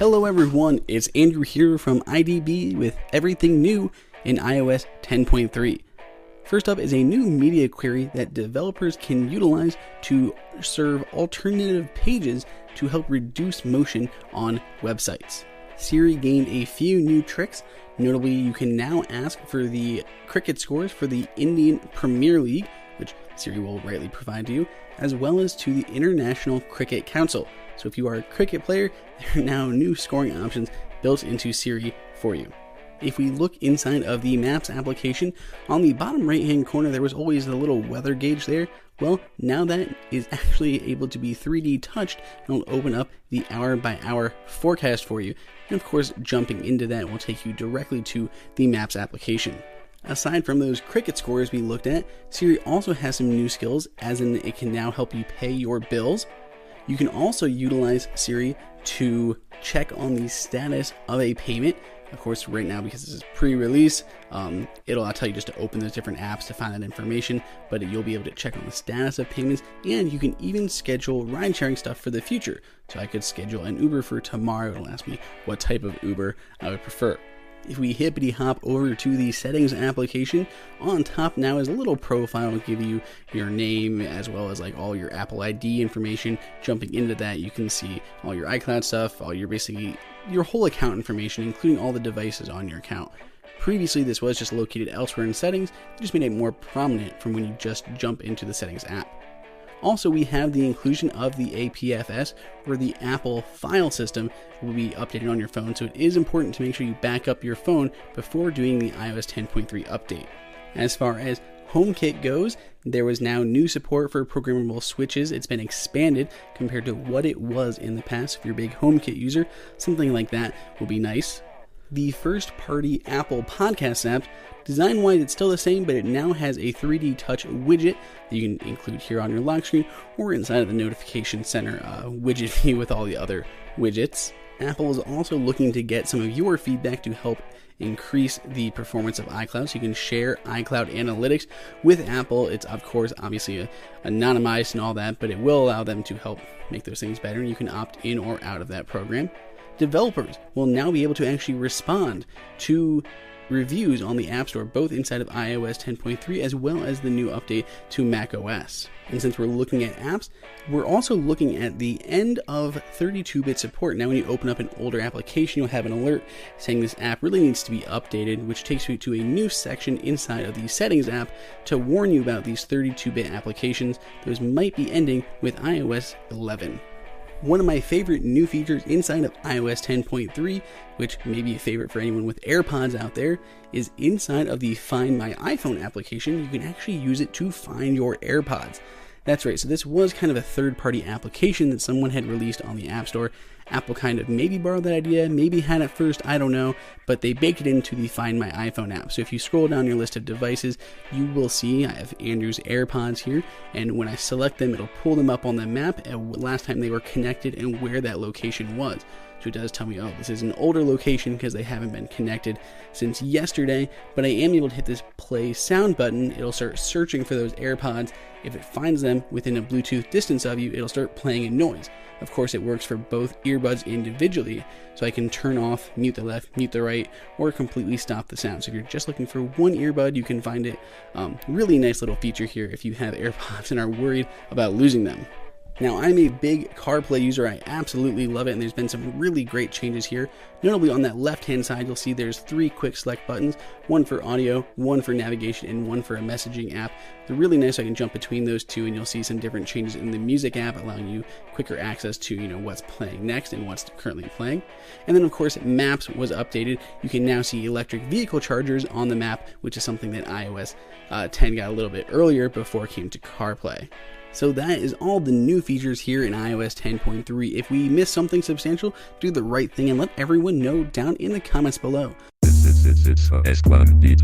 Hello everyone, it's Andrew here from IDB with everything new in iOS 10.3. First up is a new media query that developers can utilize to serve alternative pages to help reduce motion on websites. Siri gained a few new tricks. Notably, you can now ask for the cricket scores for the Indian Premier League, which Siri will rightly provide to you, as well as to the International Cricket Council. So if you are a cricket player, there are now new scoring options built into Siri for you. If we look inside of the Maps application, on the bottom right hand corner there was always the little weather gauge there. Well, now that is actually able to be 3D touched, and it'll open up the hour by hour forecast for you. And of course, jumping into that will take you directly to the Maps application. Aside from those cricket scores we looked at, Siri also has some new skills, as in it can now help you pay your bills. You can also utilize Siri to check on the status of a payment. Of course, right now, because this is pre-release, it'll tell you just to open those different apps to find that information, but you'll be able to check on the status of payments, and you can even schedule ride-sharing stuff for the future. So I could schedule an Uber for tomorrow. It'll ask me what type of Uber I would prefer. If we hippity hop over to the settings application, on top now is a little profile to give you your name as well as like all your Apple ID information. Jumping into that, you can see all your iCloud stuff, all your basically your whole account information, including all the devices on your account. Previously, this was just located elsewhere in settings. It just made it more prominent from when you just jump into the settings app. Also, we have the inclusion of the APFS, or the Apple file system, will be updated on your phone, so it is important to make sure you back up your phone before doing the iOS 10.3 update. As far as HomeKit goes, there was now new support for programmable switches. It's been expanded compared to what it was in the past. If you're a big HomeKit user, something like that will be nice. The first-party Apple podcast app, design-wise it's still the same, but it now has a 3D touch widget that you can include here on your lock screen or inside of the notification center widget view with all the other widgets. Apple is also looking to get some of your feedback to help increase the performance of iCloud, so you can share iCloud analytics with Apple. It's of course obviously anonymized and all that, but it will allow them to help make those things better, and you can opt in or out of that program. Developers will now be able to actually respond to reviews on the App Store, both inside of iOS 10.3 as well as the new update to macOS. And since we're looking at apps, we're also looking at the end of 32-bit support. Now when you open up an older application, you'll have an alert saying this app really needs to be updated, which takes you to a new section inside of the settings app to warn you about these 32-bit applications. Those might be ending with iOS 11. One of my favorite new features inside of iOS 10.3, which may be a favorite for anyone with AirPods out there, is inside of the Find My iPhone application, you can actually use it to find your AirPods. That's right, so this was kind of a third-party application that someone had released on the App Store. Apple kind of maybe borrowed that idea, maybe had it first, I don't know, but they baked it into the Find My iPhone app. So if you scroll down your list of devices, you will see I have Andrew's AirPods here, and when I select them, it'll pull them up on the map at last time they were connected and where that location was. So it does tell me, oh, this is an older location because they haven't been connected since yesterday, but I am able to hit this play sound button. It'll start searching for those AirPods. If it finds them within a Bluetooth distance of you, it'll start playing a noise. Of course, it works for both earbuds individually, so I can turn off, mute the left, mute the right, or completely stop the sound. So if you're just looking for one earbud, you can find it. Really nice little feature here if you have AirPods and are worried about losing them. Now, I'm a big CarPlay user. I absolutely love it, and there's been some really great changes here. Notably, on that left-hand side, you'll see there's 3 quick select buttons, one for audio, one for navigation, and one for a messaging app. They're really nice. I can jump between those two, and you'll see some different changes in the music app, allowing you quicker access to, what's playing next and what's currently playing. And then, of course, Maps was updated. You can now see electric vehicle chargers on the map, which is something that iOS 10 got a little bit earlier before it came to CarPlay. So that is all the new features here in iOS 10.3. If we missed something substantial, do the right thing and let everyone know down in the comments below. It's S1 beat.